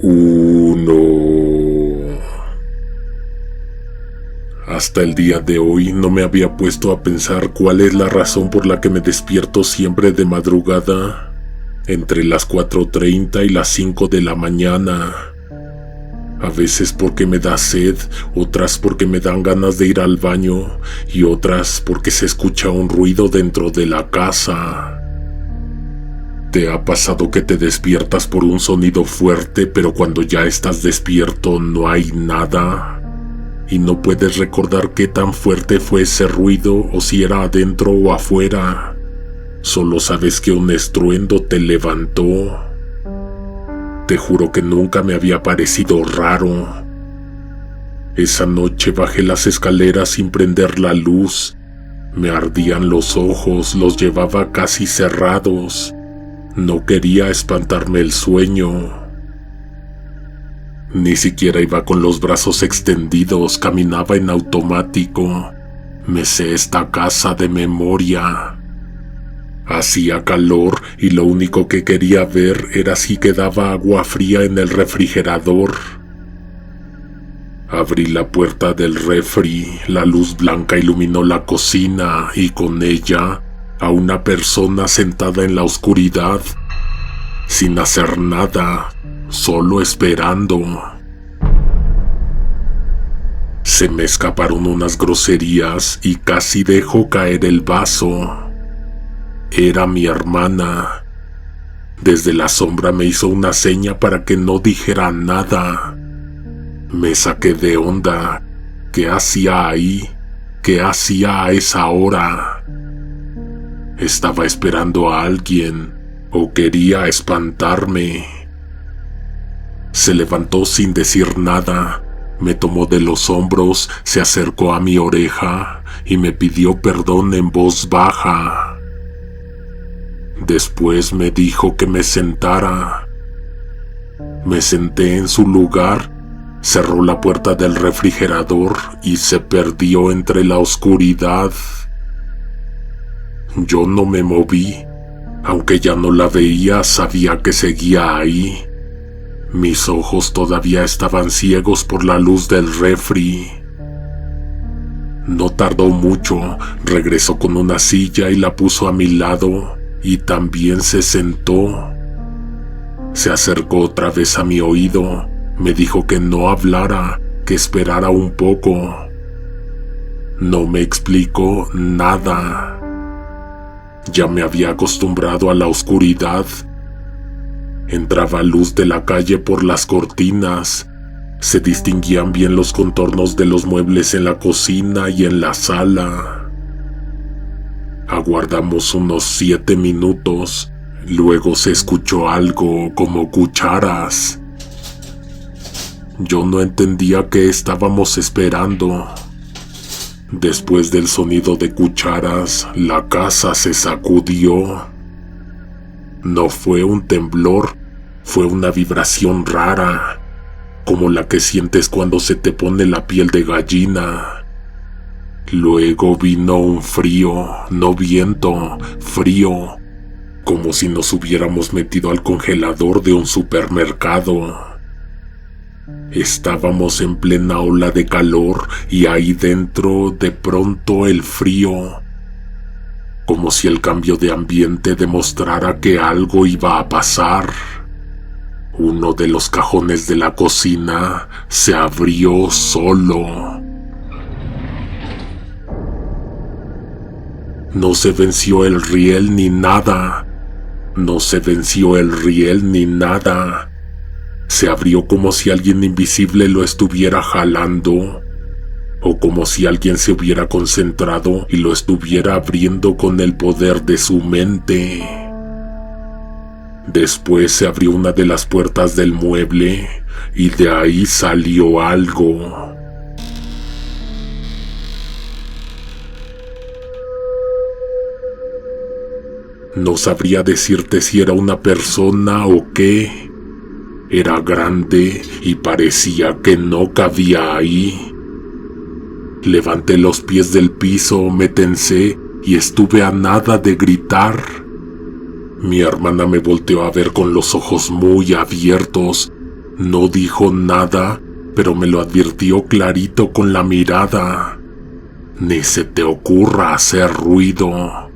1. Hasta el día de hoy no me había puesto a pensar cuál es la razón por la que me despierto siempre de madrugada, entre las 4:30 y las 5 de la mañana. A veces porque me da sed, otras porque me dan ganas de ir al baño y otras porque se escucha un ruido dentro de la casa. ¿Te ha pasado que te despiertas por un sonido fuerte, pero cuando ya estás despierto no hay nada? Y no puedes recordar qué tan fuerte fue ese ruido o si era adentro o afuera. Solo sabes que un estruendo te levantó. Te juro que nunca me había parecido raro. Esa noche bajé las escaleras sin prender la luz. Me ardían los ojos, los llevaba casi cerrados. No quería espantarme el sueño. Ni siquiera iba con los brazos extendidos, caminaba en automático. Me sé esta casa de memoria. Hacía calor y lo único que quería ver era si quedaba agua fría en el refrigerador. Abrí la puerta del refri, la luz blanca iluminó la cocina y con ella a una persona sentada en la oscuridad, sin hacer nada, solo esperando. Se me escaparon unas groserías y casi dejo caer el vaso. Era mi hermana. Desde la sombra me hizo una seña para que no dijera nada. Me saqué de onda. ¿Qué hacía ahí? ¿Qué hacía a esa hora? ¿Estaba esperando a alguien o quería espantarme? Se levantó sin decir nada, me tomó de los hombros, se acercó a mi oreja y me pidió perdón en voz baja. Después me dijo que me sentara. Me senté en su lugar, cerró la puerta del refrigerador y se perdió entre la oscuridad. Yo no me moví. Aunque ya no la veía, sabía que seguía ahí. Mis ojos todavía estaban ciegos por la luz del refri. No tardó mucho, regresó con una silla y la puso a mi lado, y también se sentó. Se acercó otra vez a mi oído, me dijo que no hablara, que esperara un poco. No me explicó nada. Ya me había acostumbrado a la oscuridad. Entraba luz de la calle por las cortinas. Se distinguían bien los contornos de los muebles en la cocina y en la sala. Aguardamos unos 7 minutos. Luego se escuchó algo como cucharas. Yo no entendía qué estábamos esperando. Después del sonido de cucharas, la casa se sacudió. No fue un temblor, fue una vibración rara, como la que sientes cuando se te pone la piel de gallina. Luego vino un frío, no viento, frío, como si nos hubiéramos metido al congelador de un supermercado. Estábamos en plena ola de calor y ahí dentro de pronto el frío, como si el cambio de ambiente demostrara que algo iba a pasar. Uno de los cajones de la cocina se abrió solo. No se venció el riel ni nada. No se venció el riel ni nada. Se abrió como si alguien invisible lo estuviera jalando, o como si alguien se hubiera concentrado y lo estuviera abriendo con el poder de su mente. Después se abrió una de las puertas del mueble y de ahí salió algo. No sabría decirte si era una persona o qué. Era grande y parecía que no cabía ahí. Levanté los pies del piso, me tensé y estuve a nada de gritar. Mi hermana me volteó a ver con los ojos muy abiertos. No dijo nada, pero me lo advirtió clarito con la mirada. Ni se te ocurra hacer ruido.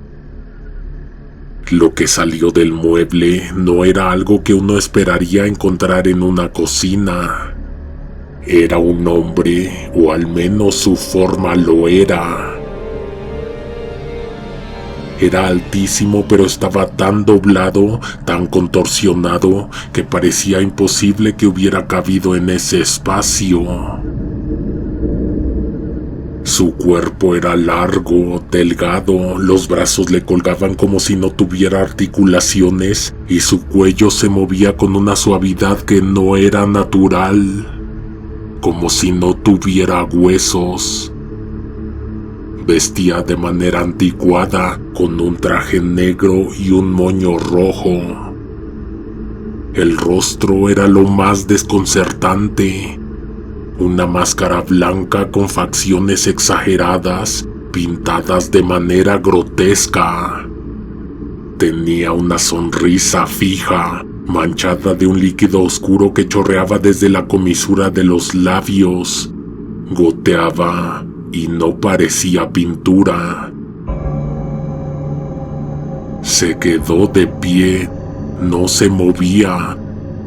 Lo que salió del mueble no era algo que uno esperaría encontrar en una cocina. Era un hombre, o al menos su forma lo era. Era altísimo, pero estaba tan doblado, tan contorsionado, que parecía imposible que hubiera cabido en ese espacio. Su cuerpo era largo, delgado, los brazos le colgaban como si no tuviera articulaciones y su cuello se movía con una suavidad que no era natural, como si no tuviera huesos. Vestía de manera anticuada, con un traje negro y un moño rojo. El rostro era lo más desconcertante. Una máscara blanca con facciones exageradas, pintadas de manera grotesca. Tenía una sonrisa fija, manchada de un líquido oscuro que chorreaba desde la comisura de los labios. Goteaba y no parecía pintura. Se quedó de pie, no se movía.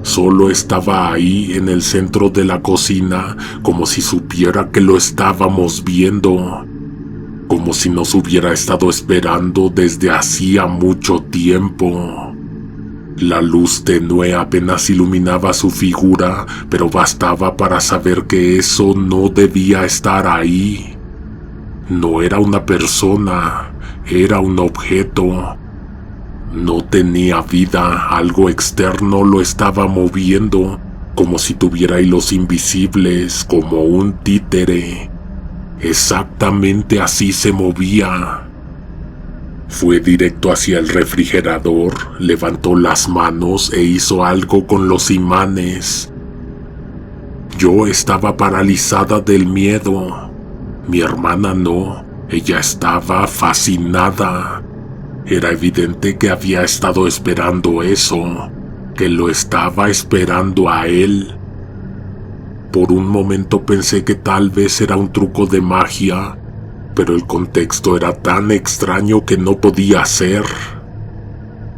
Solo estaba ahí en el centro de la cocina, como si supiera que lo estábamos viendo, como si nos hubiera estado esperando desde hacía mucho tiempo. La luz tenue apenas iluminaba su figura, pero bastaba para saber que eso no debía estar ahí. No era una persona, era un objeto. No tenía vida, algo externo lo estaba moviendo, como si tuviera hilos invisibles, como un títere. Exactamente así se movía. Fue directo hacia el refrigerador, levantó las manos e hizo algo con los imanes. Yo estaba paralizada del miedo. Mi hermana no, ella estaba fascinada. Era evidente que había estado esperando eso, que lo estaba esperando a él. Por un momento pensé que tal vez era un truco de magia, pero el contexto era tan extraño que no podía ser.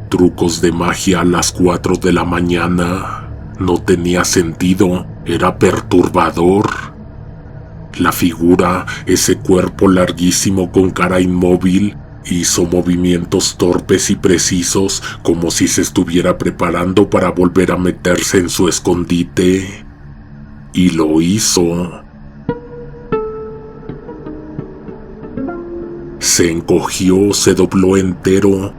Trucos de magia a las 4 de la mañana. No tenía sentido, era perturbador. La figura, ese cuerpo larguísimo con cara inmóvil, hizo movimientos torpes y precisos, como si se estuviera preparando para volver a meterse en su escondite. Y lo hizo. Se encogió, se dobló entero,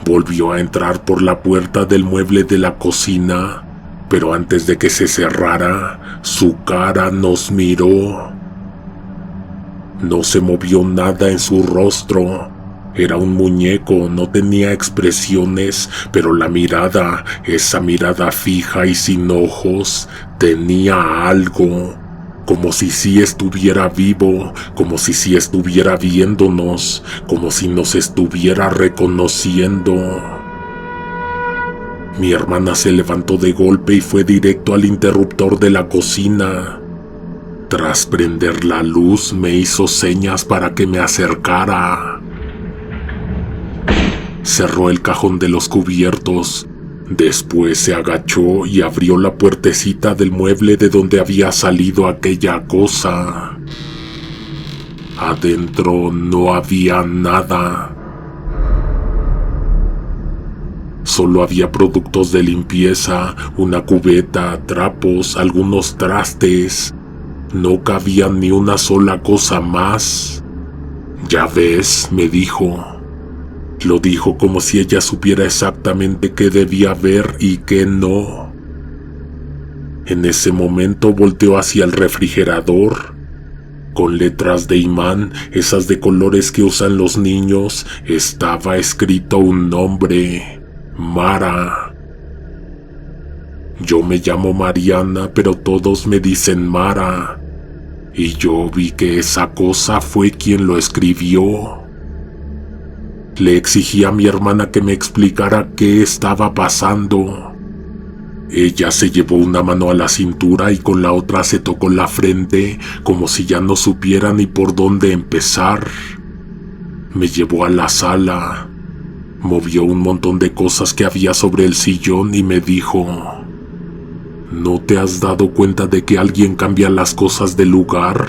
volvió a entrar por la puerta del mueble de la cocina, pero antes de que se cerrara, su cara nos miró. No se movió nada en su rostro. Era un muñeco, no tenía expresiones, pero la mirada, esa mirada fija y sin ojos, tenía algo, como si sí estuviera vivo, como si sí estuviera viéndonos, como si nos estuviera reconociendo. Mi hermana se levantó de golpe y fue directo al interruptor de la cocina. Tras prender la luz, me hizo señas para que me acercara. Cerró el cajón de los cubiertos. Después se agachó y abrió la puertecita del mueble de donde había salido aquella cosa. Adentro no había nada. Solo había productos de limpieza, una cubeta, trapos, algunos trastes. No cabía ni una sola cosa más. «Ya ves», me dijo. Lo dijo como si ella supiera exactamente qué debía ver y qué no. En ese momento volteó hacia el refrigerador. Con letras de imán, esas de colores que usan los niños, estaba escrito un nombre: Mara. Yo me llamo Mariana, pero todos me dicen Mara. Y yo vi que esa cosa fue quien lo escribió. Le exigí a mi hermana que me explicara qué estaba pasando. Ella se llevó una mano a la cintura y con la otra se tocó la frente como si ya no supiera ni por dónde empezar. Me llevó a la sala, movió un montón de cosas que había sobre el sillón y me dijo: ¿No te has dado cuenta de que alguien cambia las cosas del lugar?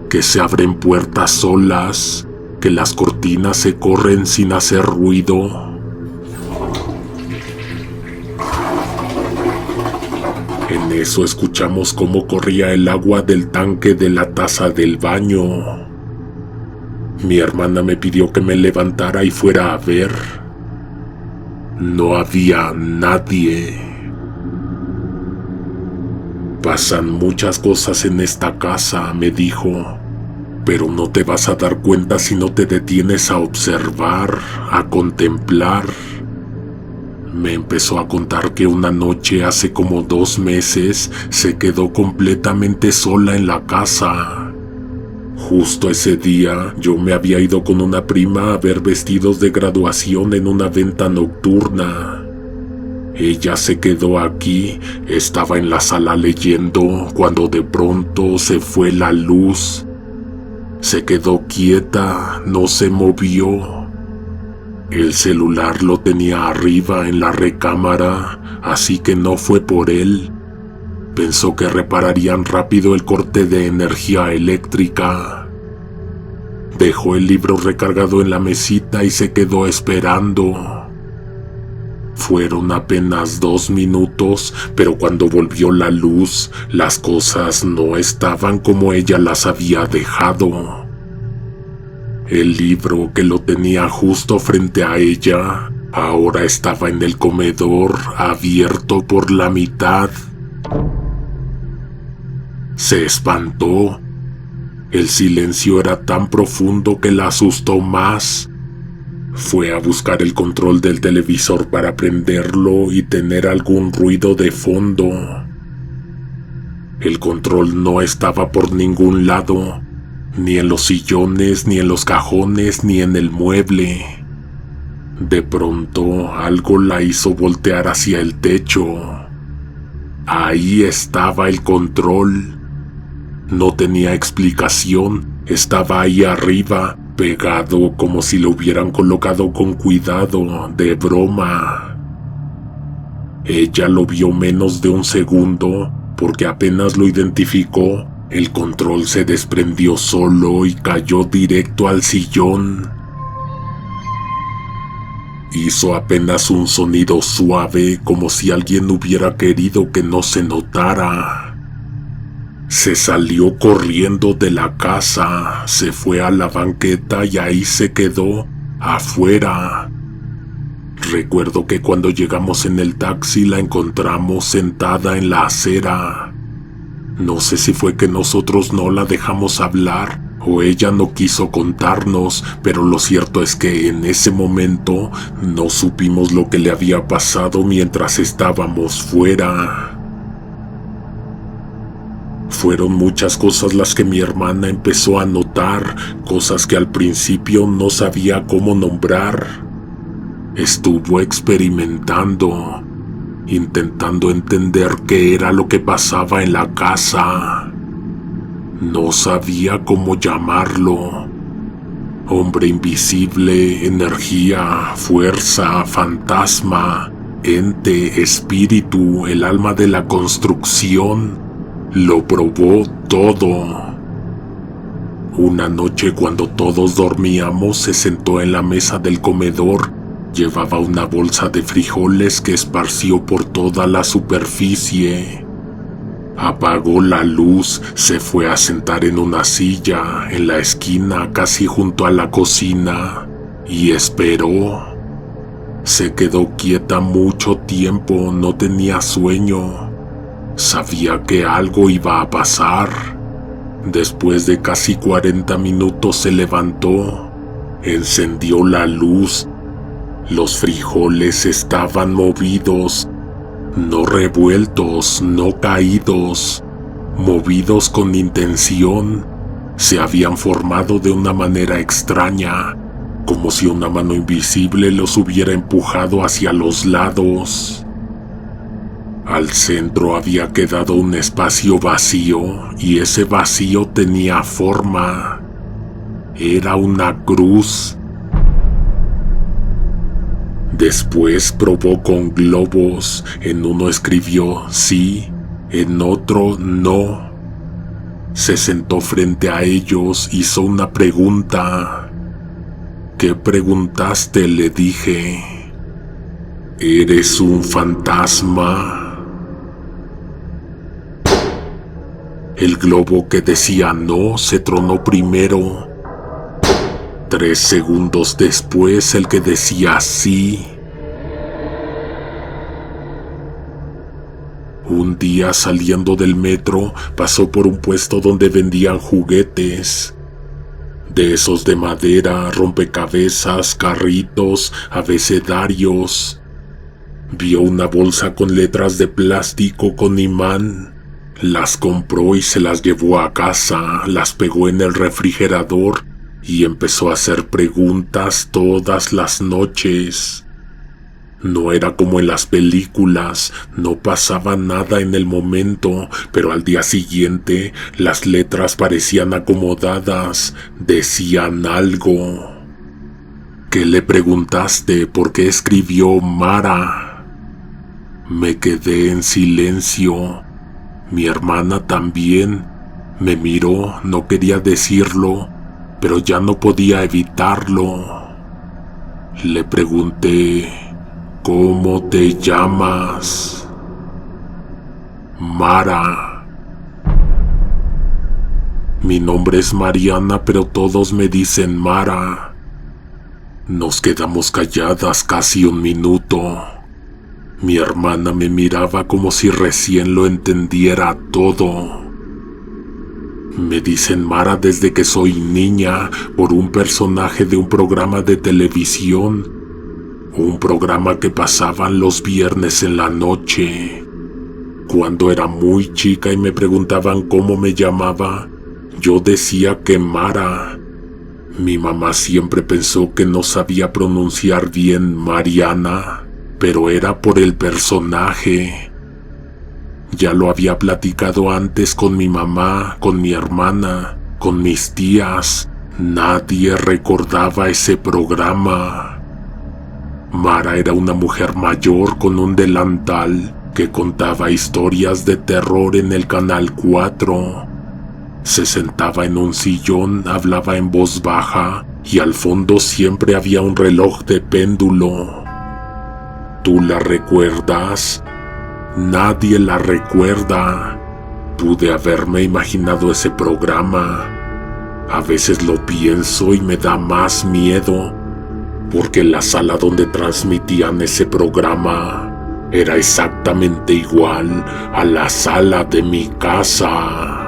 Que se abren puertas solas, que las cortinas se corren sin hacer ruido. En eso escuchamos cómo corría el agua del tanque de la taza del baño. Mi hermana me pidió que me levantara y fuera a ver. No había nadie. Pasan muchas cosas en esta casa, me dijo, pero no te vas a dar cuenta si no te detienes a observar, a contemplar. Me empezó a contar que una noche hace como 2 meses se quedó completamente sola en la casa. Justo ese día yo me había ido con una prima a ver vestidos de graduación en una venta nocturna. Ella se quedó aquí, estaba en la sala leyendo, cuando de pronto se fue la luz. Se quedó quieta, no se movió. El celular lo tenía arriba en la recámara, así que no fue por él. Pensó que repararían rápido el corte de energía eléctrica. Dejó el libro recargado en la mesita y se quedó esperando. Fueron apenas 2 minutos, pero cuando volvió la luz, las cosas no estaban como ella las había dejado. El libro, que lo tenía justo frente a ella, ahora estaba en el comedor, abierto por la mitad. Se espantó. El silencio era tan profundo que la asustó más. Fue a buscar el control del televisor para prenderlo y tener algún ruido de fondo. El control no estaba por ningún lado, ni en los sillones, ni en los cajones, ni en el mueble. De pronto, algo la hizo voltear hacia el techo. Ahí estaba el control. No tenía explicación, estaba ahí arriba, pegado como si lo hubieran colocado con cuidado, de broma. Ella lo vio menos de 1 segundo, porque apenas lo identificó, el control se desprendió solo y cayó directo al sillón. Hizo apenas un sonido suave, como si alguien hubiera querido que no se notara. Se salió corriendo de la casa, se fue a la banqueta y ahí se quedó, afuera. Recuerdo que cuando llegamos en el taxi la encontramos sentada en la acera. No sé si fue que nosotros no la dejamos hablar o ella no quiso contarnos, pero lo cierto es que en ese momento no supimos lo que le había pasado mientras estábamos fuera. Fueron muchas cosas las que mi hermana empezó a notar, cosas que al principio no sabía cómo nombrar. Estuvo experimentando, intentando entender qué era lo que pasaba en la casa. No sabía cómo llamarlo. Hombre invisible, energía, fuerza, fantasma, ente, espíritu, el alma de la construcción. Lo probó todo. Una noche, cuando todos dormíamos, se sentó en la mesa del comedor. Llevaba una bolsa de frijoles que esparció por toda la superficie. Apagó la luz, se fue a sentar en una silla, en la esquina, casi junto a la cocina, y esperó. Se quedó quieta mucho tiempo, no tenía sueño. Sabía que algo iba a pasar. Después de casi 40 minutos se levantó, encendió la luz. Los frijoles estaban movidos, no revueltos, no caídos, movidos con intención. Se habían formado de una manera extraña, como si una mano invisible los hubiera empujado hacia los lados. Al centro había quedado un espacio vacío y ese vacío tenía forma. Era una cruz. Después probó con globos. En uno escribió sí, en otro no. Se sentó frente a ellos, hizo una pregunta. ¿Qué preguntaste?, le dije. ¿Eres un fantasma? El globo que decía no se tronó primero. 3 segundos después, el que decía sí. Un día, saliendo del metro, pasó por un puesto donde vendían juguetes. De esos de madera, rompecabezas, carritos, abecedarios. Vio una bolsa con letras de plástico con imán. Las compró y se las llevó a casa, las pegó en el refrigerador y empezó a hacer preguntas todas las noches. No era como en las películas, no pasaba nada en el momento, pero al día siguiente las letras parecían acomodadas, decían algo. ¿Qué le preguntaste? ¿Por qué escribió Mara? Me quedé en silencio. Mi hermana también me miró, no quería decirlo, pero ya no podía evitarlo. Le pregunté, ¿cómo te llamas? Mara. Mi nombre es Mariana, pero todos me dicen Mara. Nos quedamos calladas casi un minuto. Mi hermana me miraba como si recién lo entendiera todo. Me dicen Mara desde que soy niña por un personaje de un programa de televisión. Un programa que pasaban los viernes en la noche. Cuando era muy chica y me preguntaban cómo me llamaba, yo decía que Mara. Mi mamá siempre pensó que no sabía pronunciar bien Mariana, pero era por el personaje. Ya lo había platicado antes con mi mamá, con mi hermana, con mis tías. Nadie recordaba ese programa. Mara era una mujer mayor con un delantal que contaba historias de terror en el Canal 4. Se sentaba en un sillón, hablaba en voz baja y al fondo siempre había un reloj de péndulo. ¿Tú la recuerdas? Nadie la recuerda. Pude haberme imaginado ese programa. A veces lo pienso y me da más miedo, porque la sala donde transmitían ese programa era exactamente igual a la sala de mi casa.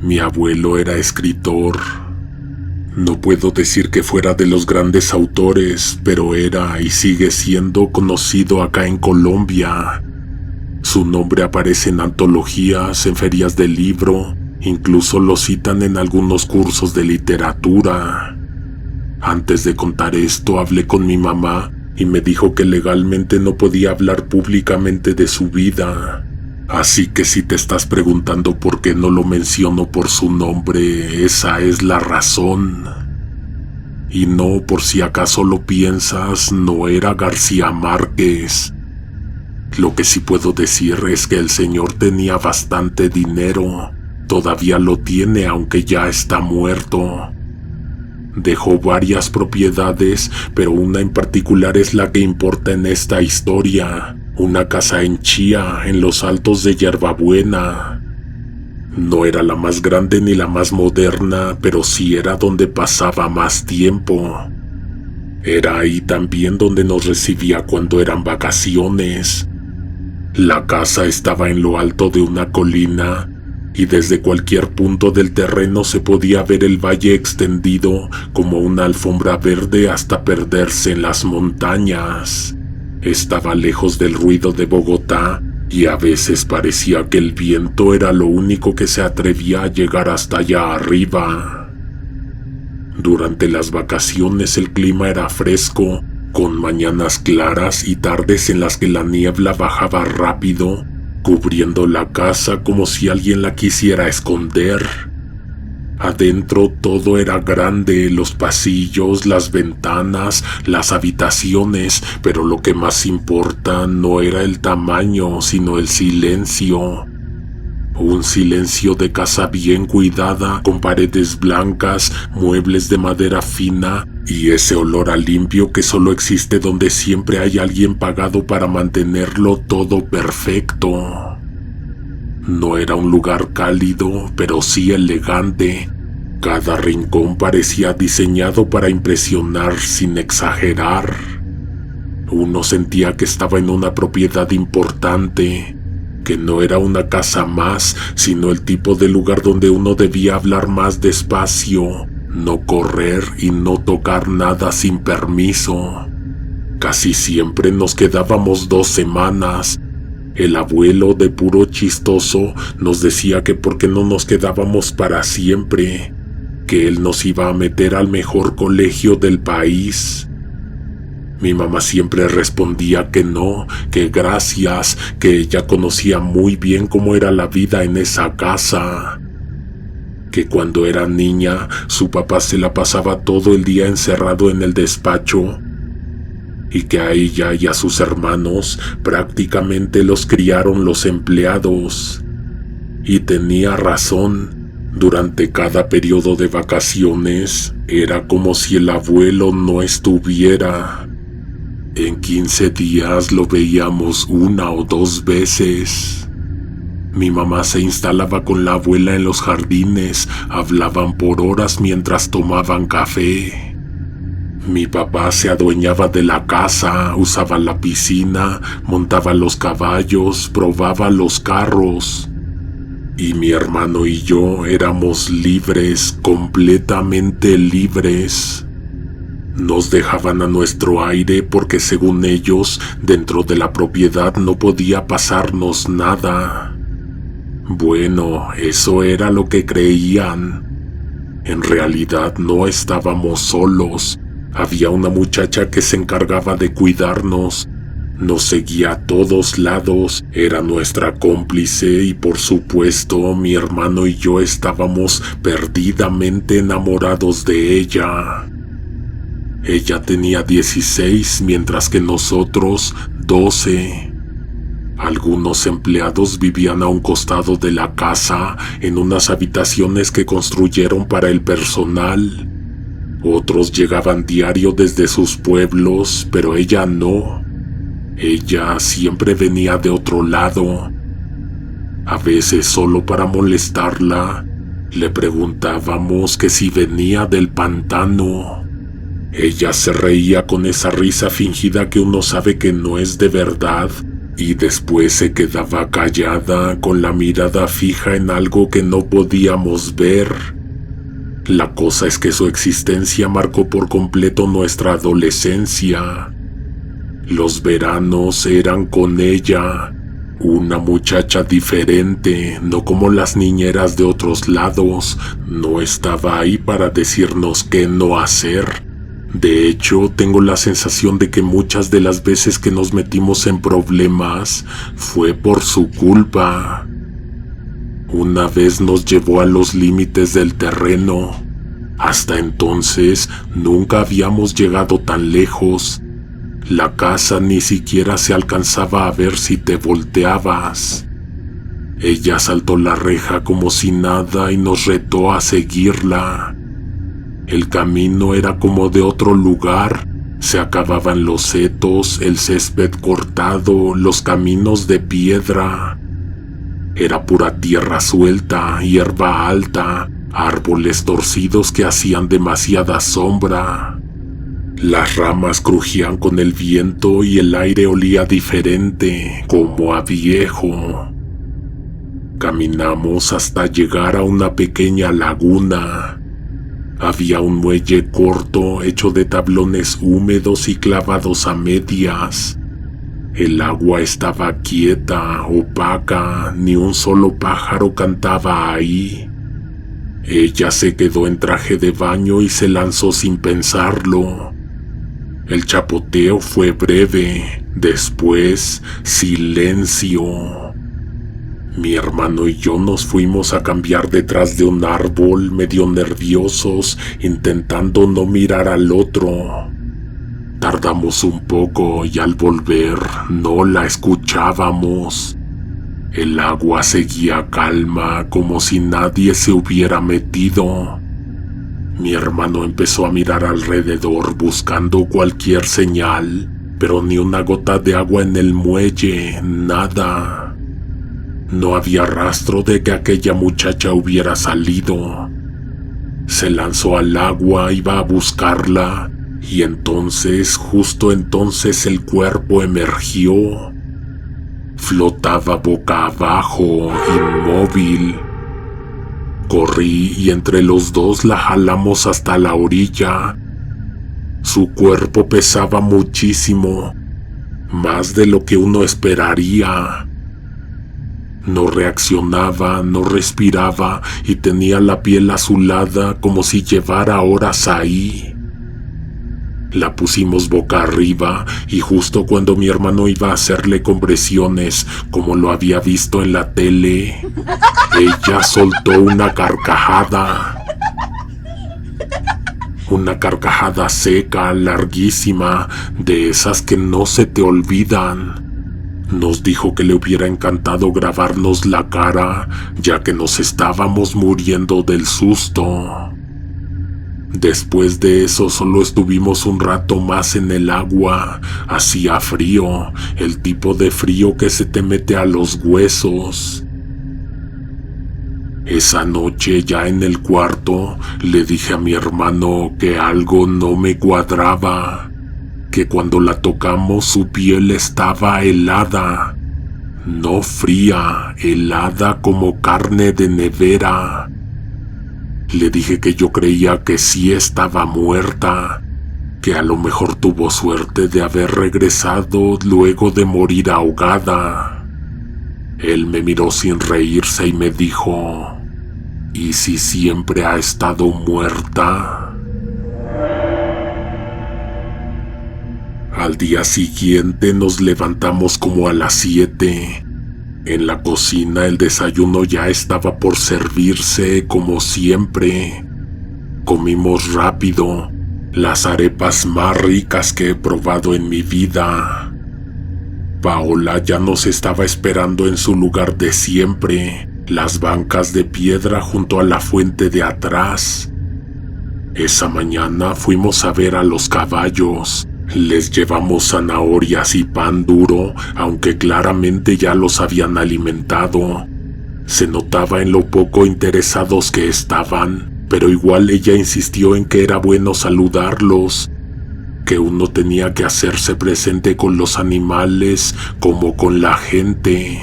Mi abuelo era escritor. No puedo decir que fuera de los grandes autores, pero era y sigue siendo conocido acá en Colombia. Su nombre aparece en antologías, en ferias de libro, incluso lo citan en algunos cursos de literatura. Antes de contar esto, hablé con mi mamá y me dijo que legalmente no podía hablar públicamente de su vida. Así que si te estás preguntando por qué no lo menciono por su nombre, esa es la razón. Y no, por si acaso lo piensas, no era García Márquez. Lo que sí puedo decir es que el señor tenía bastante dinero. Todavía lo tiene, aunque ya está muerto. Dejó varias propiedades, pero una en particular es la que importa en esta historia. Una casa en Chía, en los Altos de Yerbabuena. No era la más grande ni la más moderna, pero sí era donde pasaba más tiempo. Era ahí también donde nos recibía cuando eran vacaciones. La casa estaba en lo alto de una colina y desde cualquier punto del terreno se podía ver el valle extendido como una alfombra verde hasta perderse en las montañas. Estaba lejos del ruido de Bogotá y a veces parecía que el viento era lo único que se atrevía a llegar hasta allá arriba. Durante las vacaciones el clima era fresco, con mañanas claras y tardes en las que la niebla bajaba rápido, cubriendo la casa como si alguien la quisiera esconder. Adentro todo era grande, los pasillos, las ventanas, las habitaciones, pero lo que más importa no era el tamaño, sino el silencio. Un silencio de casa bien cuidada, con paredes blancas, muebles de madera fina y ese olor a limpio que solo existe donde siempre hay alguien pagado para mantenerlo todo perfecto. No era un lugar cálido, pero sí elegante. Cada rincón parecía diseñado para impresionar sin exagerar. Uno sentía que estaba en una propiedad importante, que no era una casa más, sino el tipo de lugar donde uno debía hablar más despacio, no correr y no tocar nada sin permiso. Casi siempre nos quedábamos 2 semanas. El abuelo, de puro chistoso, nos decía que por qué no nos quedábamos para siempre, que él nos iba a meter al mejor colegio del país. Mi mamá siempre respondía que no, que gracias, que ella conocía muy bien cómo era la vida en esa casa. Que cuando era niña, su papá se la pasaba todo el día encerrado en el despacho, y que a ella y a sus hermanos prácticamente los criaron los empleados. Y tenía razón. Durante cada periodo de vacaciones era como si el abuelo no estuviera. En 15 días lo veíamos 1 o 2 veces. Mi mamá se instalaba con la abuela en los jardines, hablaban por horas mientras tomaban café. Mi papá se adueñaba de la casa, usaba la piscina, montaba los caballos, probaba los carros. Y mi hermano y yo éramos libres, completamente libres. Nos dejaban a nuestro aire porque según ellos, dentro de la propiedad no podía pasarnos nada. Bueno, eso era lo que creían. En realidad no estábamos solos. Había una muchacha que se encargaba de cuidarnos. Nos seguía a todos lados, era nuestra cómplice y por supuesto mi hermano y yo estábamos perdidamente enamorados de ella. Ella tenía 16, mientras que nosotros 12. Algunos empleados vivían a un costado de la casa, en unas habitaciones que construyeron para el personal. Otros llegaban diario desde sus pueblos, pero ella no. Ella siempre venía de otro lado. A veces solo para molestarla, le preguntábamos que si venía del pantano. Ella se reía con esa risa fingida que uno sabe que no es de verdad, y después se quedaba callada con la mirada fija en algo que no podíamos ver. La cosa es que su existencia marcó por completo nuestra adolescencia. Los veranos eran con ella, una muchacha diferente, no como las niñeras de otros lados. No estaba ahí para decirnos qué no hacer. De hecho, tengo la sensación de que muchas de las veces que nos metimos en problemas fue por su culpa. Una vez nos llevó a los límites del terreno. Hasta entonces nunca habíamos llegado tan lejos. La casa ni siquiera se alcanzaba a ver si te volteabas. Ella saltó la reja como si nada y nos retó a seguirla. El camino era como de otro lugar. Se acababan los setos, el césped cortado, los caminos de piedra. Era pura tierra suelta, hierba alta, árboles torcidos que hacían demasiada sombra. Las ramas crujían con el viento y el aire olía diferente, como a viejo. Caminamos hasta llegar a una pequeña laguna. Había un muelle corto hecho de tablones húmedos y clavados a medias. El agua estaba quieta, opaca, ni un solo pájaro cantaba ahí. Ella se quedó en traje de baño y se lanzó sin pensarlo. El chapoteo fue breve, después silencio. Mi hermano y yo nos fuimos a cambiar detrás de un árbol, medio nerviosos, intentando no mirar al otro. Tardamos un poco y al volver no la escuchábamos. El agua seguía calma, como si nadie se hubiera metido. Mi hermano empezó a mirar alrededor buscando cualquier señal, pero ni una gota de agua en el muelle, nada. No había rastro de que aquella muchacha hubiera salido. Se lanzó al agua, iba a buscarla, y entonces, justo entonces, el cuerpo emergió. Flotaba boca abajo, inmóvil. Corrí y entre los dos la jalamos hasta la orilla. Su cuerpo pesaba muchísimo, más de lo que uno esperaría. No reaccionaba, no respiraba y tenía la piel azulada como si llevara horas ahí. La pusimos boca arriba y justo cuando mi hermano iba a hacerle compresiones como lo había visto en la tele, ella soltó una carcajada. Una carcajada seca, larguísima, de esas que no se te olvidan. Nos dijo que le hubiera encantado grabarnos la cara, ya que nos estábamos muriendo del susto. Después de eso solo estuvimos un rato más en el agua. Hacía frío, el tipo de frío que se te mete a los huesos. Esa noche, ya en el cuarto, le dije a mi hermano que algo no me cuadraba, que cuando la tocamos su piel estaba helada, no fría, helada como carne de nevera. Le dije que yo creía que sí estaba muerta, que a lo mejor tuvo suerte de haber regresado luego de morir ahogada. Él me miró sin reírse y me dijo: ¿y si siempre ha estado muerta? Al día siguiente nos levantamos como a las 7. En la cocina el desayuno ya estaba por servirse como siempre. Comimos rápido, las arepas más ricas que he probado en mi vida. Paola ya nos estaba esperando en su lugar de siempre, las bancas de piedra junto a la fuente de atrás. Esa mañana fuimos a ver a los caballos. Les llevamos zanahorias y pan duro, aunque claramente ya los habían alimentado. Se notaba en lo poco interesados que estaban, pero igual ella insistió en que era bueno saludarlos, que uno tenía que hacerse presente con los animales como con la gente.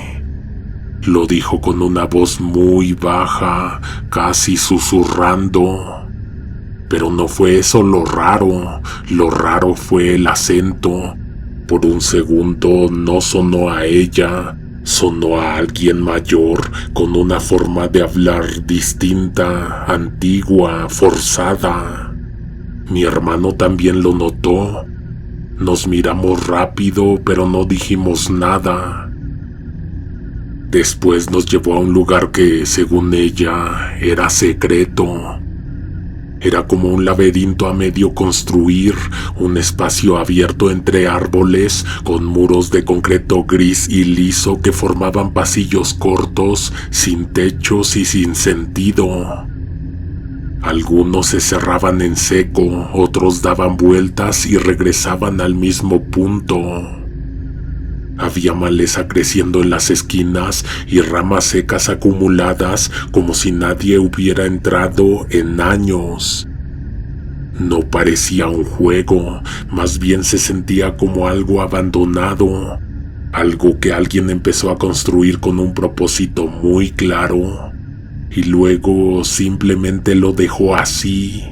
Lo dijo con una voz muy baja, casi susurrando. Pero no fue eso lo raro fue el acento. Por un segundo no sonó a ella, sonó a alguien mayor, con una forma de hablar distinta, antigua, forzada. Mi hermano también lo notó. Nos miramos rápido, pero no dijimos nada. Después nos llevó a un lugar que, según ella, era secreto. Era como un laberinto a medio construir, un espacio abierto entre árboles, con muros de concreto gris y liso que formaban pasillos cortos, sin techos y sin sentido. Algunos se cerraban en seco, otros daban vueltas y regresaban al mismo punto. Había maleza creciendo en las esquinas y ramas secas acumuladas como si nadie hubiera entrado en años. No parecía un juego, más bien se sentía como algo abandonado, algo que alguien empezó a construir con un propósito muy claro y luego simplemente lo dejó así.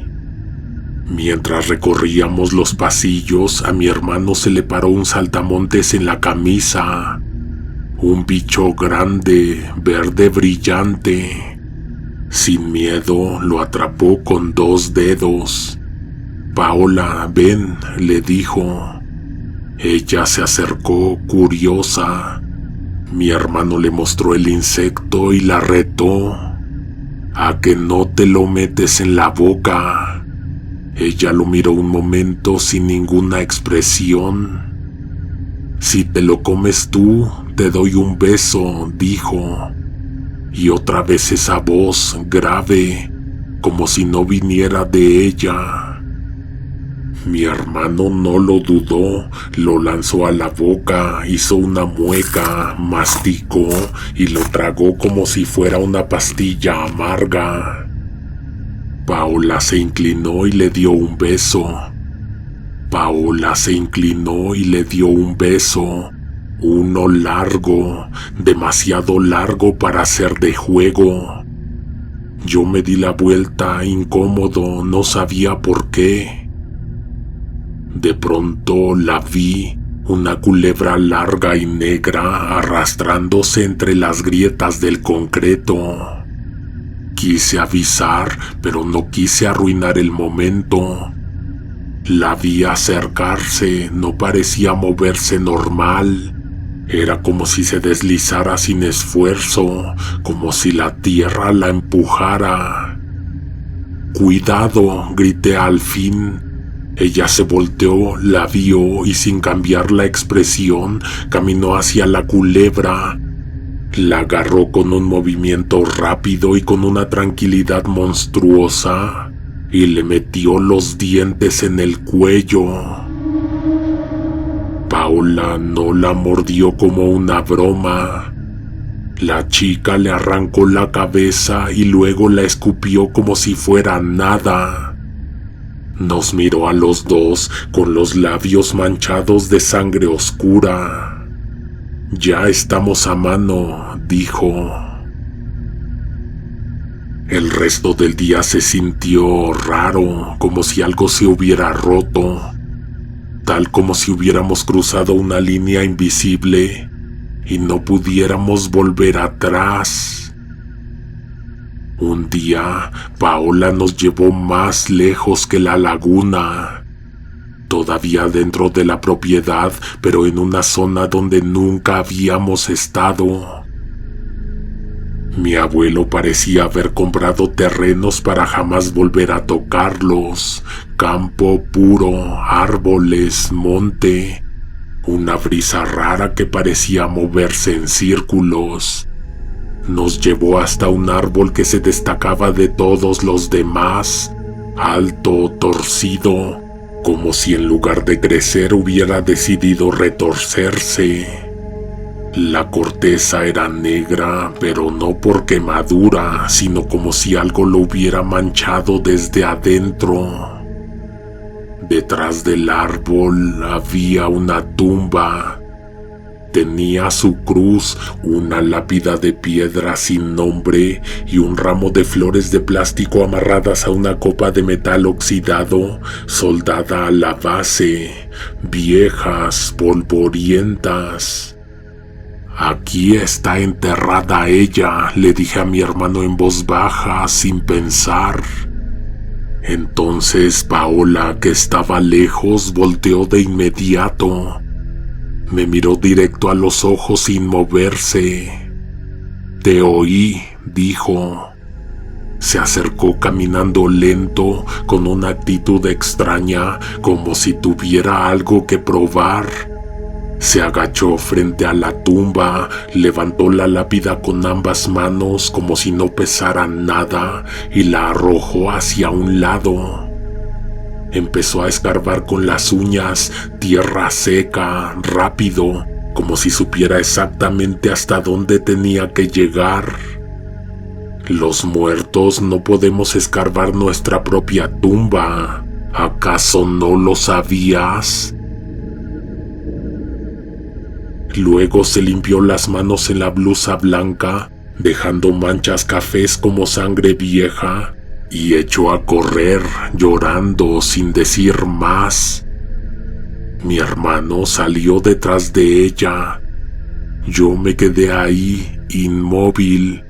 Mientras recorríamos los pasillos, a mi hermano se le paró un saltamontes en la camisa. Un bicho grande, verde brillante. Sin miedo, lo atrapó con 2 dedos. «Paola, ven», le dijo. Ella se acercó, curiosa. Mi hermano le mostró el insecto y la retó. «¿A que no te lo metes en la boca?». Ella lo miró un momento sin ninguna expresión. «Si te lo comes tú, te doy un beso», dijo. Y otra vez esa voz grave, como si no viniera de ella. Mi hermano no lo dudó, lo lanzó a la boca, hizo una mueca, masticó y lo tragó como si fuera una pastilla amarga. Paola se inclinó y le dio un beso. Paola se inclinó y le dio un beso. Uno largo, demasiado largo para ser de juego. Yo me di la vuelta, incómodo, no sabía por qué. De pronto la vi, una culebra larga y negra arrastrándose entre las grietas del concreto. Quise avisar, pero no quise arruinar el momento. La vi acercarse, no parecía moverse normal. Era como si se deslizara sin esfuerzo, como si la tierra la empujara. «¡Cuidado!», grité al fin. Ella se volteó, la vio y sin cambiar la expresión, caminó hacia la culebra. La agarró con un movimiento rápido y con una tranquilidad monstruosa y le metió los dientes en el cuello. Paola no la mordió como una broma. La chica le arrancó la cabeza y luego la escupió como si fuera nada. Nos miró a los dos con los labios manchados de sangre oscura. «Ya estamos a mano», dijo. El resto del día se sintió raro, como si algo se hubiera roto, tal como si hubiéramos cruzado una línea invisible y no pudiéramos volver atrás. Un día, Paola nos llevó más lejos que la laguna. Todavía dentro de la propiedad, pero en una zona donde nunca habíamos estado. Mi abuelo parecía haber comprado terrenos para jamás volver a tocarlos. Campo puro, árboles, monte. Una brisa rara que parecía moverse en círculos. Nos llevó hasta un árbol que se destacaba de todos los demás, alto, torcido, como si en lugar de crecer hubiera decidido retorcerse. La corteza era negra, pero no por quemadura, sino como si algo lo hubiera manchado desde adentro. Detrás del árbol había una tumba. Tenía su cruz, una lápida de piedra sin nombre y un ramo de flores de plástico amarradas a una copa de metal oxidado, soldada a la base, viejas, polvorientas. «Aquí está enterrada ella», le dije a mi hermano en voz baja, sin pensar. Entonces Paola, que estaba lejos, volteó de inmediato. Me miró directo a los ojos sin moverse. «Te oí», dijo. Se acercó caminando lento, con una actitud extraña, como si tuviera algo que probar. Se agachó frente a la tumba, levantó la lápida con ambas manos como si no pesara nada y la arrojó hacia un lado. Empezó a escarbar con las uñas, tierra seca, rápido, como si supiera exactamente hasta dónde tenía que llegar. Los muertos no podemos escarbar nuestra propia tumba. ¿Acaso no lo sabías? Luego se limpió las manos en la blusa blanca, dejando manchas cafés como sangre vieja, y echó a correr, llorando sin decir más. Mi hermano salió detrás de ella. Yo me quedé ahí, inmóvil.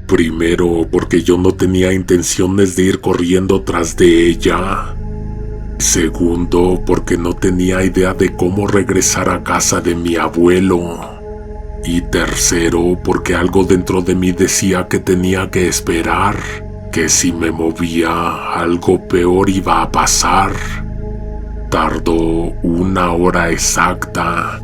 Primero, porque yo no tenía intenciones de ir corriendo tras de ella. Segundo, porque no tenía idea de cómo regresar a casa de mi abuelo. Y tercero, porque algo dentro de mí decía que tenía que esperar, que si me movía, algo peor iba a pasar. Tardó 1 hora exacta.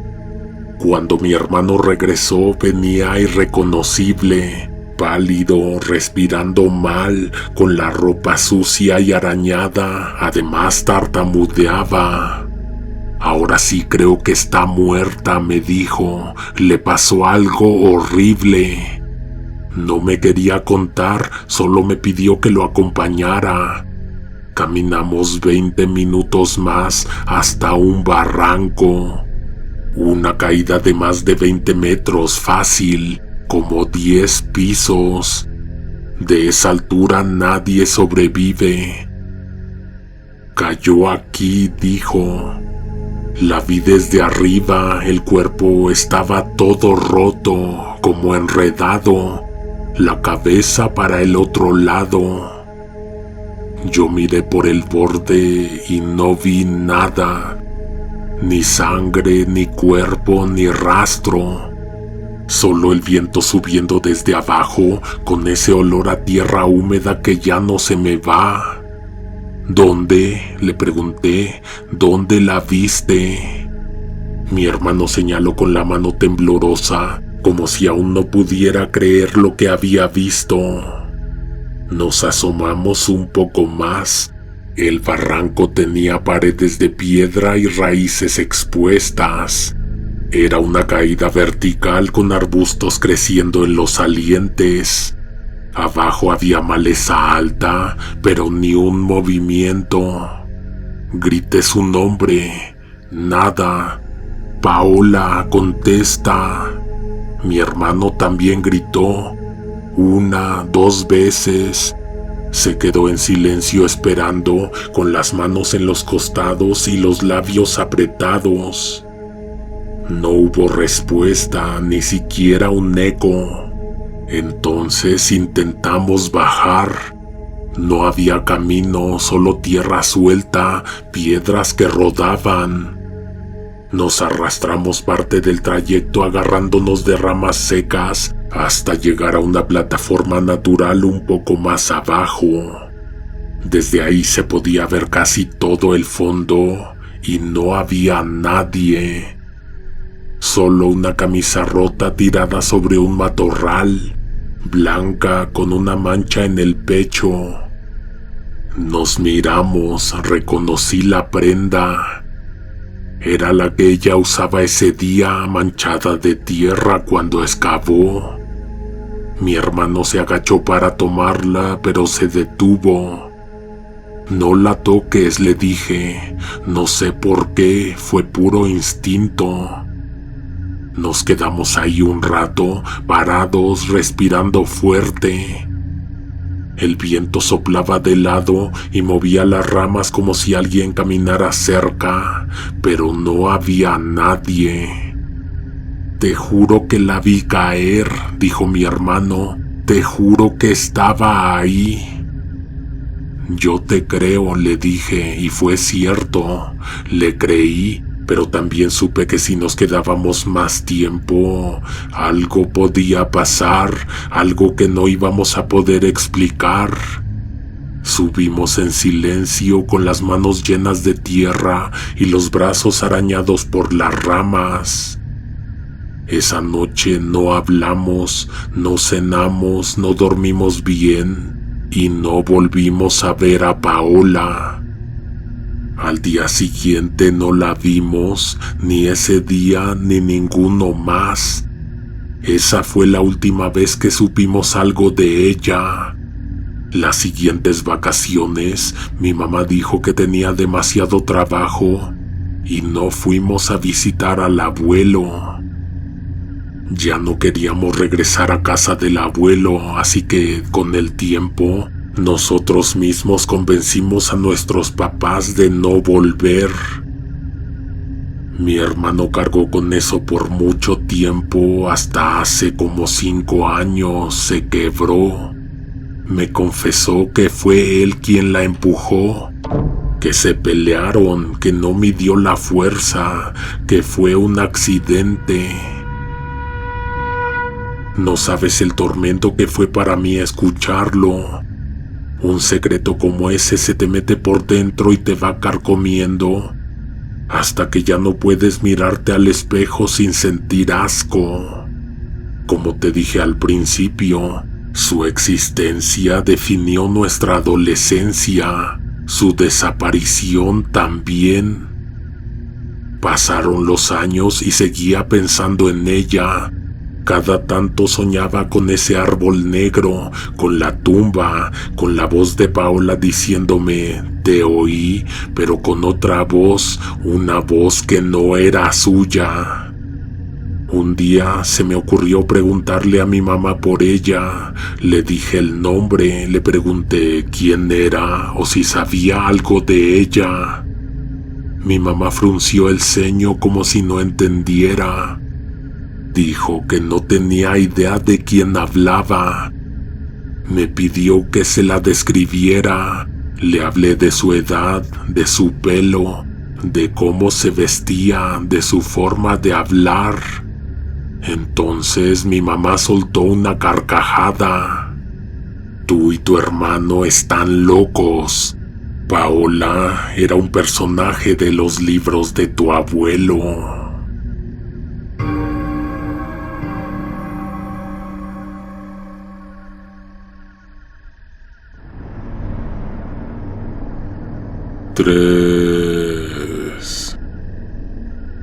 Cuando mi hermano regresó, venía irreconocible, pálido, respirando mal, con la ropa sucia y arañada. Además tartamudeaba. Ahora sí creo que está muerta, me dijo. Le pasó algo horrible. No me quería contar, solo me pidió que lo acompañara. Caminamos 20 minutos más hasta un barranco. Una caída de más de 20 metros fácil, como 10 pisos. De esa altura nadie sobrevive. Cayó aquí, dijo. La vi desde arriba, el cuerpo estaba todo roto, como enredado, la cabeza para el otro lado. Yo miré por el borde y no vi nada, ni sangre, ni cuerpo, ni rastro. Solo el viento subiendo desde abajo, con ese olor a tierra húmeda que ya no se me va. ¿Dónde? Le pregunté. ¿Dónde la viste? Mi hermano señaló con la mano temblorosa, como si aún no pudiera creer lo que había visto. Nos asomamos un poco más. El barranco tenía paredes de piedra y raíces expuestas. Era una caída vertical con arbustos creciendo en los salientes. Abajo había maleza alta, pero ni un movimiento. Grité su nombre. Nada. Paola, contesta. Mi hermano también gritó. 1, 2 veces. Se quedó en silencio esperando, con las manos en los costados y los labios apretados. No hubo respuesta, ni siquiera un eco. Entonces intentamos bajar. No había camino, solo tierra suelta, piedras que rodaban. Nos arrastramos parte del trayecto agarrándonos de ramas secas hasta llegar a una plataforma natural un poco más abajo. Desde ahí se podía ver casi todo el fondo y no había nadie. Solo una camisa rota tirada sobre un matorral, blanca con una mancha en el pecho. Nos miramos, reconocí la prenda. Era la que ella usaba ese día, manchada de tierra cuando excavó. Mi hermano se agachó para tomarla, pero se detuvo. No la toques, le dije. No sé por qué, fue puro instinto. Nos quedamos ahí un rato, parados, respirando fuerte. El viento soplaba de lado y movía las ramas como si alguien caminara cerca, pero no había nadie. Te juro que la vi caer, dijo mi hermano. Te juro que estaba ahí. Yo te creo, le dije, y fue cierto. Le creí. Pero también supe que si nos quedábamos más tiempo, algo podía pasar, algo que no íbamos a poder explicar. Subimos en silencio con las manos llenas de tierra y los brazos arañados por las ramas. Esa noche no hablamos, no cenamos, no dormimos bien y no volvimos a ver a Paola. Al día siguiente no la vimos, ni ese día ni ninguno más. Esa fue la última vez que supimos algo de ella. Las siguientes vacaciones, mi mamá dijo que tenía demasiado trabajo y no fuimos a visitar al abuelo. Ya no queríamos regresar a casa del abuelo, así que con el tiempo nosotros mismos convencimos a nuestros papás de no volver. Mi hermano cargó con eso por mucho tiempo, hasta hace como 5 años se quebró. Me confesó que fue él quien la empujó, que se pelearon, que no midió la fuerza, que fue un accidente. No sabes el tormento que fue para mí escucharlo. Un secreto como ese se te mete por dentro y te va carcomiendo, hasta que ya no puedes mirarte al espejo sin sentir asco. Como te dije al principio, su existencia definió nuestra adolescencia, su desaparición también. Pasaron los años y seguía pensando en ella. Cada tanto soñaba con ese árbol negro, con la tumba, con la voz de Paola diciéndome: te oí, pero con otra voz, una voz que no era suya. Un día se me ocurrió preguntarle a mi mamá por ella. Le dije el nombre, le pregunté quién era o si sabía algo de ella. Mi mamá frunció el ceño como si no entendiera. Dijo que no tenía idea de quién hablaba. Me pidió que se la describiera. Le hablé de su edad, de su pelo, de cómo se vestía, de su forma de hablar. Entonces mi mamá soltó una carcajada. Tú y tu hermano están locos. Paola era un personaje de los libros de tu abuelo.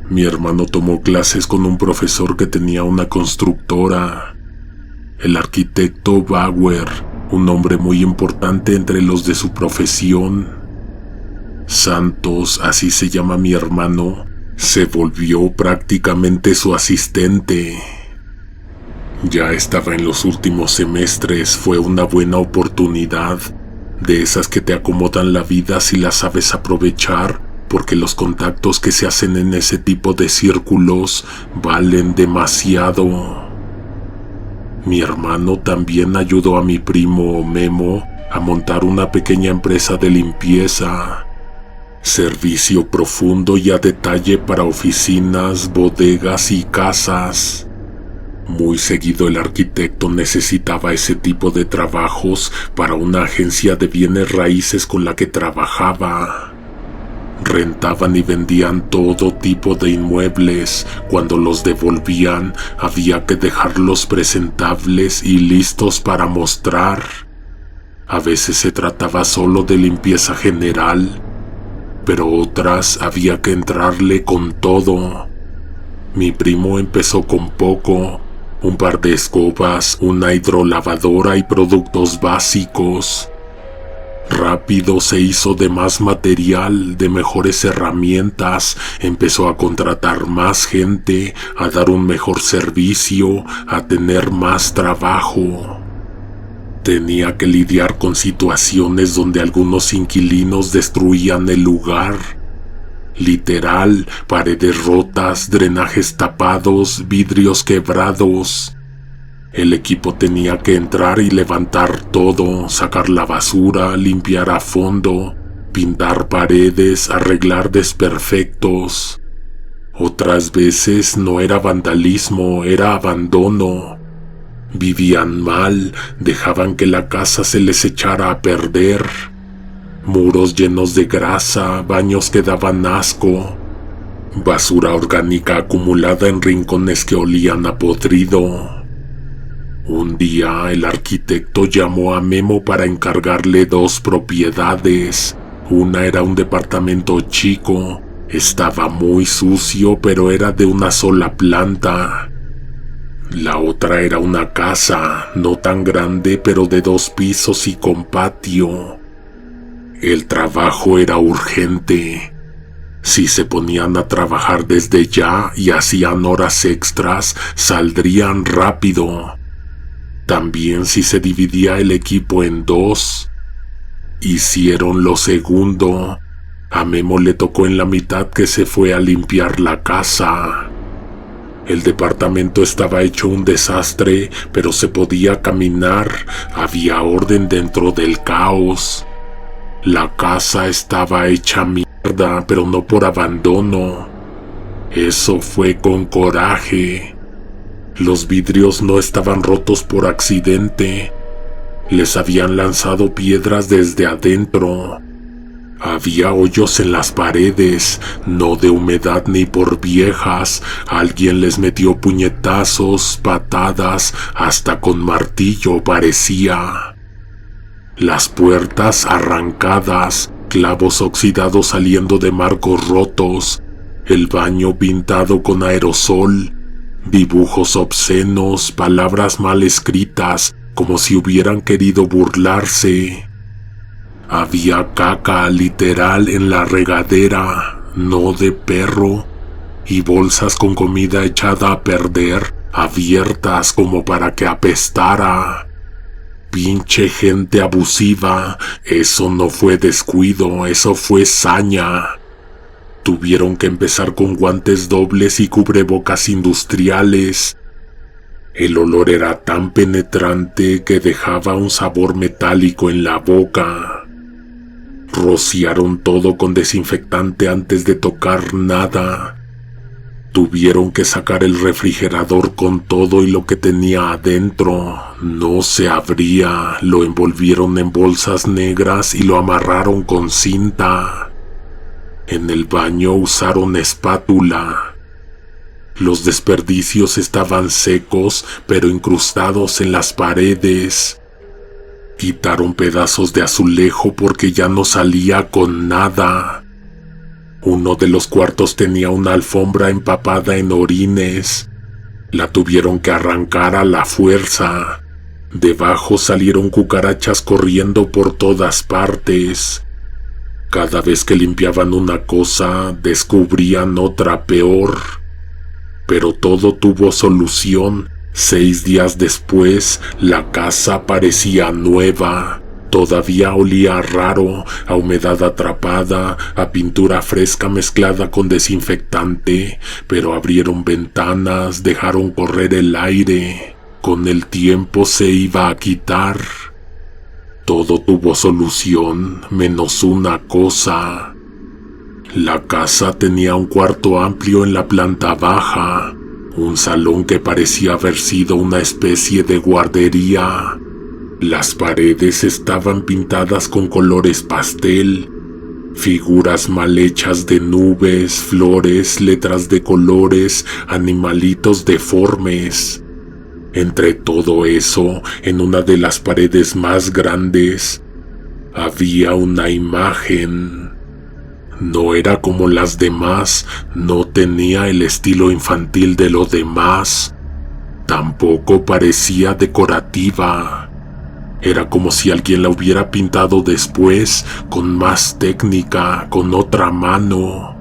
Mi hermano tomó clases con un profesor que tenía una constructora, el arquitecto Bauer, un hombre muy importante entre los de su profesión. Santos, así se llama mi hermano, se volvió prácticamente su asistente. Ya estaba en los últimos semestres, fue una buena oportunidad, de esas que te acomodan la vida si las sabes aprovechar, porque los contactos que se hacen en ese tipo de círculos valen demasiado. Mi hermano también ayudó a mi primo Memo a montar una pequeña empresa de limpieza, servicio profundo y a detalle para oficinas, bodegas y casas. Muy seguido el arquitecto necesitaba ese tipo de trabajos para una agencia de bienes raíces con la que trabajaba. Rentaban y vendían todo tipo de inmuebles. Cuando los devolvían, había que dejarlos presentables y listos para mostrar. A veces se trataba solo de limpieza general, pero otras había que entrarle con todo. Mi primo empezó con poco, un par de escobas, una hidrolavadora y productos básicos. Rápido se hizo de más material, de mejores herramientas, empezó a contratar más gente, a dar un mejor servicio, a tener más trabajo. Tenía que lidiar con situaciones donde algunos inquilinos destruían el lugar. Literal, paredes rotas, drenajes tapados, vidrios quebrados. El equipo tenía que entrar y levantar todo, sacar la basura, limpiar a fondo, pintar paredes, arreglar desperfectos. Otras veces no era vandalismo, era abandono. Vivían mal, dejaban que la casa se les echara a perder. Muros llenos de grasa, baños que daban asco, basura orgánica acumulada en rincones que olían a podrido. Un día el arquitecto llamó a Memo para encargarle 2 propiedades, Una era un departamento chico, estaba muy sucio, pero era de una sola planta. La otra era una casa, no tan grande, pero de 2 pisos y con patio. El trabajo era urgente. Si se ponían a trabajar desde ya y hacían horas extras, saldrían rápido. También si se dividía el equipo en 2. Hicieron lo segundo. A Memo le tocó en la mitad, que se fue a limpiar la casa. El departamento estaba hecho un desastre, pero se podía caminar, había orden dentro del caos. La casa estaba hecha mierda, pero no por abandono. Eso fue con coraje. Los vidrios no estaban rotos por accidente. Les habían lanzado piedras desde adentro. Había hoyos en las paredes, no de humedad ni por viejas. Alguien les metió puñetazos, patadas, hasta con martillo parecía. Las puertas arrancadas, clavos oxidados saliendo de marcos rotos, el baño pintado con aerosol, dibujos obscenos, palabras mal escritas, como si hubieran querido burlarse. Había caca literal en la regadera, no de perro, y bolsas con comida echada a perder, abiertas como para que apestara. Pinche gente abusiva, eso no fue descuido, eso fue saña. Tuvieron que empezar con guantes dobles y cubrebocas industriales. El olor era tan penetrante que dejaba un sabor metálico en la boca. Rociaron todo con desinfectante antes de tocar nada. Tuvieron que sacar el refrigerador con todo y lo que tenía adentro. No se abría, lo envolvieron en bolsas negras y lo amarraron con cinta. En el baño usaron espátula. Los desperdicios estaban secos, pero incrustados en las paredes. Quitaron pedazos de azulejo porque ya no salía con nada. Uno de los cuartos tenía una alfombra empapada en orines. La tuvieron que arrancar a la fuerza. Debajo salieron cucarachas corriendo por todas partes. Cada vez que limpiaban una cosa, descubrían otra peor. Pero todo tuvo solución. 6 días después, la casa parecía nueva. Todavía olía raro, a humedad atrapada, a pintura fresca mezclada con desinfectante, pero abrieron ventanas, dejaron correr el aire. Con el tiempo se iba a quitar. Todo tuvo solución, menos una cosa. La casa tenía un cuarto amplio en la planta baja, un salón que parecía haber sido una especie de guardería. Las paredes estaban pintadas con colores pastel, figuras mal hechas de nubes, flores, letras de colores, animalitos deformes. Entre todo eso, en una de las paredes más grandes, había una imagen. No era como las demás, no tenía el estilo infantil de lo demás, tampoco parecía decorativa. Era como si alguien la hubiera pintado después, con más técnica, con otra mano.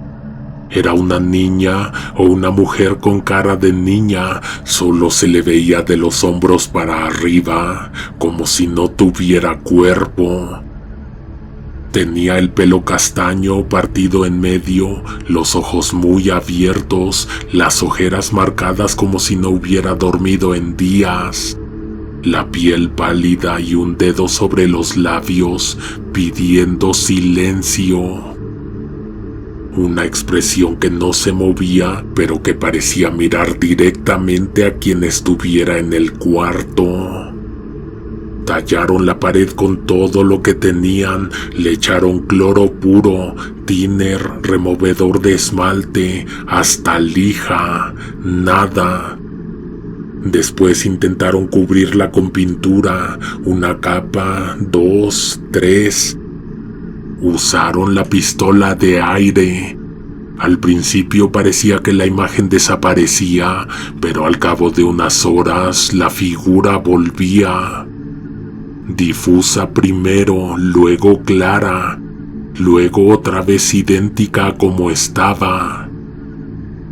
Era una niña o una mujer con cara de niña, solo se le veía de los hombros para arriba, como si no tuviera cuerpo. Tenía el pelo castaño partido en medio, los ojos muy abiertos, las ojeras marcadas como si no hubiera dormido en días, la piel pálida y un dedo sobre los labios, pidiendo silencio. Una expresión que no se movía, pero que parecía mirar directamente a quien estuviera en el cuarto. Tallaron la pared con todo lo que tenían, le echaron cloro puro, thinner, removedor de esmalte, hasta lija, nada. Después intentaron cubrirla con pintura, una capa, 2, 3. Usaron la pistola de aire. Al principio parecía que la imagen desaparecía, pero al cabo de unas horas la figura volvía. Difusa primero, luego clara, luego otra vez idéntica como estaba.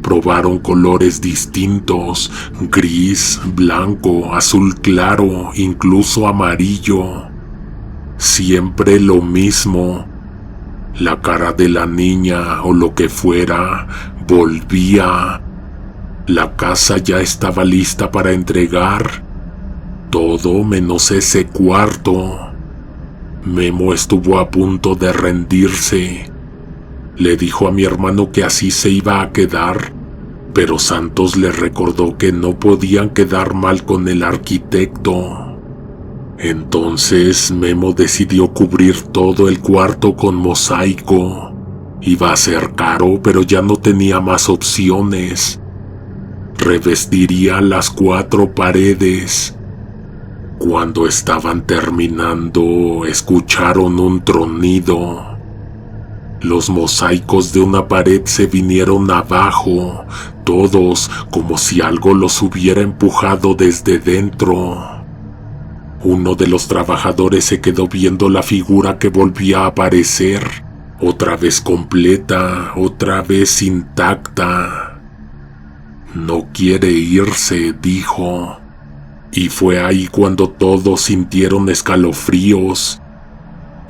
Probaron colores distintos: gris, blanco, azul claro, incluso amarillo. Siempre lo mismo. La cara de la niña o lo que fuera volvía. La casa ya estaba lista para entregar. Todo menos ese cuarto. Memo estuvo a punto de rendirse. Le dijo a mi hermano que así se iba a quedar, pero Santos le recordó que no podían quedar mal con el arquitecto. Entonces Memo decidió cubrir todo el cuarto con mosaico. Iba a ser caro, pero ya no tenía más opciones. Revestiría las 4 paredes. Cuando estaban terminando, escucharon un tronido. Los mosaicos de una pared se vinieron abajo, todos como si algo los hubiera empujado desde dentro. Uno de los trabajadores se quedó viendo la figura que volvía a aparecer, otra vez completa, otra vez intacta. No quiere irse, dijo. Y fue ahí cuando todos sintieron escalofríos.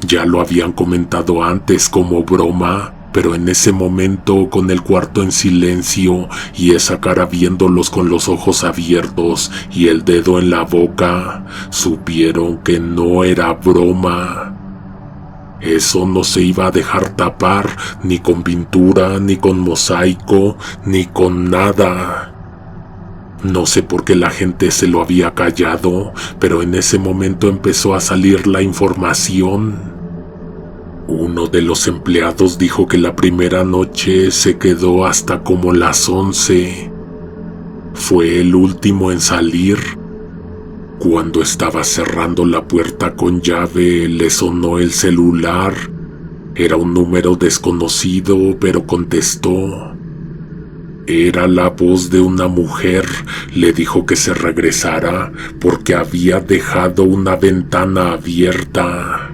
Ya lo habían comentado antes como broma, pero en ese momento, con el cuarto en silencio y esa cara viéndolos con los ojos abiertos y el dedo en la boca, supieron que no era broma. Eso no se iba a dejar tapar, ni con pintura, ni con mosaico, ni con nada. No sé por qué la gente se lo había callado, pero en ese momento empezó a salir la información. Uno de los empleados dijo que la primera noche se quedó hasta como las 11. Fue el último en salir. Cuando estaba cerrando la puerta con llave, le sonó el celular. Era un número desconocido, pero contestó. Era la voz de una mujer. Le dijo que se regresara porque había dejado una ventana abierta.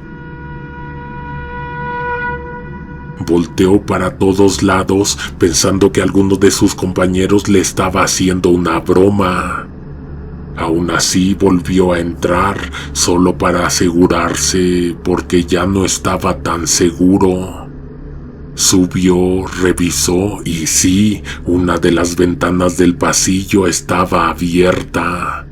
Volteó para todos lados pensando que alguno de sus compañeros le estaba haciendo una broma. Aún así volvió a entrar solo para asegurarse, porque ya no estaba tan seguro. Subió, revisó y sí, una de las ventanas del pasillo estaba abierta.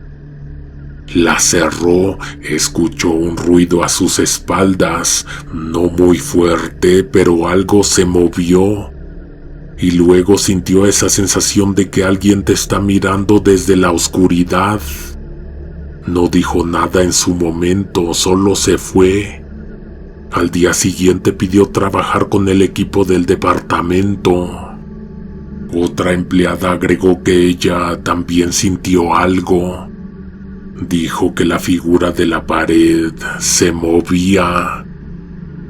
La cerró, escuchó un ruido a sus espaldas, no muy fuerte, pero algo se movió. Y luego sintió esa sensación de que alguien te está mirando desde la oscuridad. No dijo nada en su momento, solo se fue. Al día siguiente pidió trabajar con el equipo del departamento. Otra empleada agregó que ella también sintió algo. Dijo que la figura de la pared se movía.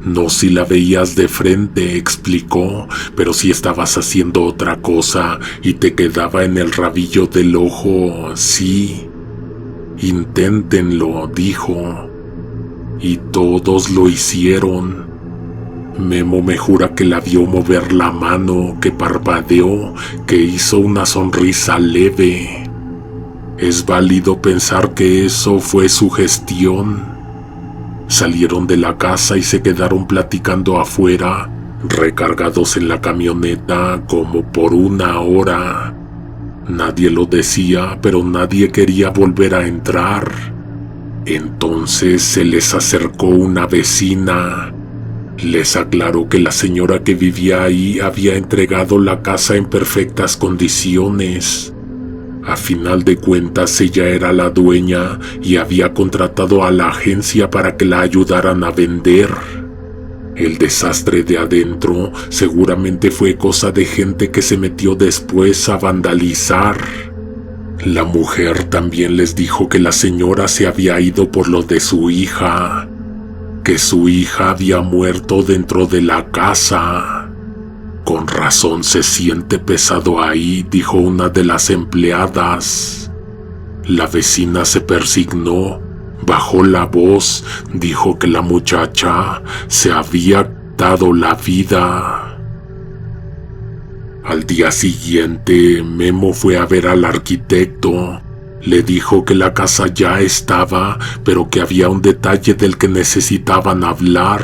No si la veías de frente, explicó, pero si estabas haciendo otra cosa y te quedaba en el rabillo del ojo, sí. Inténtenlo, dijo. Y todos lo hicieron. Memo me jura que la vio mover la mano, que parpadeó, que hizo una sonrisa leve. Es válido pensar que eso fue sugestión. Salieron de la casa y se quedaron platicando afuera, recargados en la camioneta como por 1 hora. Nadie lo decía, pero nadie quería volver a entrar. Entonces se les acercó una vecina. Les aclaró que la señora que vivía ahí había entregado la casa en perfectas condiciones. A final de cuentas, ella era la dueña y había contratado a la agencia para que la ayudaran a vender. El desastre de adentro seguramente fue cosa de gente que se metió después a vandalizar. La mujer también les dijo que la señora se había ido por lo de su hija, que su hija había muerto dentro de la casa. Con razón se siente pesado ahí, dijo una de las empleadas. La vecina se persignó, bajó la voz, dijo que la muchacha se había dado la vida. Al día siguiente, Memo fue a ver al arquitecto. Le dijo que la casa ya estaba, pero que había un detalle del que necesitaban hablar.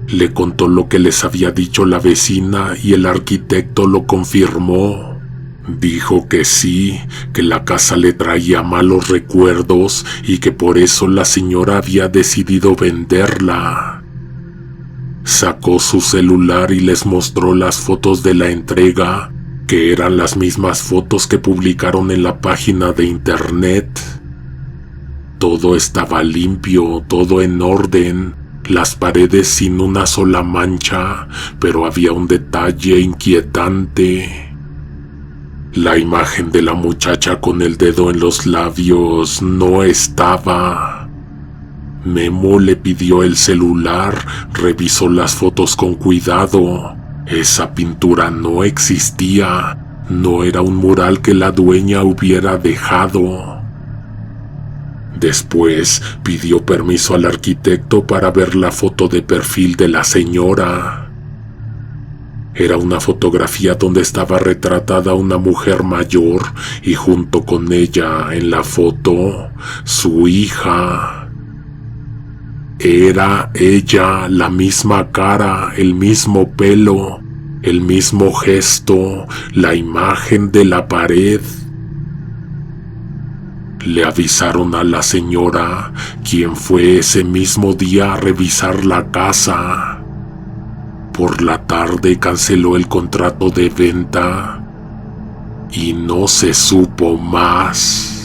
Le contó lo que les había dicho la vecina y el arquitecto lo confirmó. Dijo que sí, que la casa le traía malos recuerdos y que por eso la señora había decidido venderla. Sacó su celular y les mostró las fotos de la entrega, que eran las mismas fotos que publicaron en la página de internet. Todo estaba limpio, todo en orden, las paredes sin una sola mancha, pero había un detalle inquietante. La imagen de la muchacha con el dedo en los labios no estaba. Memo le pidió el celular, revisó las fotos con cuidado. Esa pintura no existía, no era un mural que la dueña hubiera dejado. Después pidió permiso al arquitecto para ver la foto de perfil de la señora. Era una fotografía donde estaba retratada una mujer mayor y junto con ella en la foto, su hija. Era ella, la misma cara, el mismo pelo, el mismo gesto, la imagen de la pared. Le avisaron a la señora, quien fue ese mismo día a revisar la casa. Por la tarde canceló el contrato de venta y no se supo más.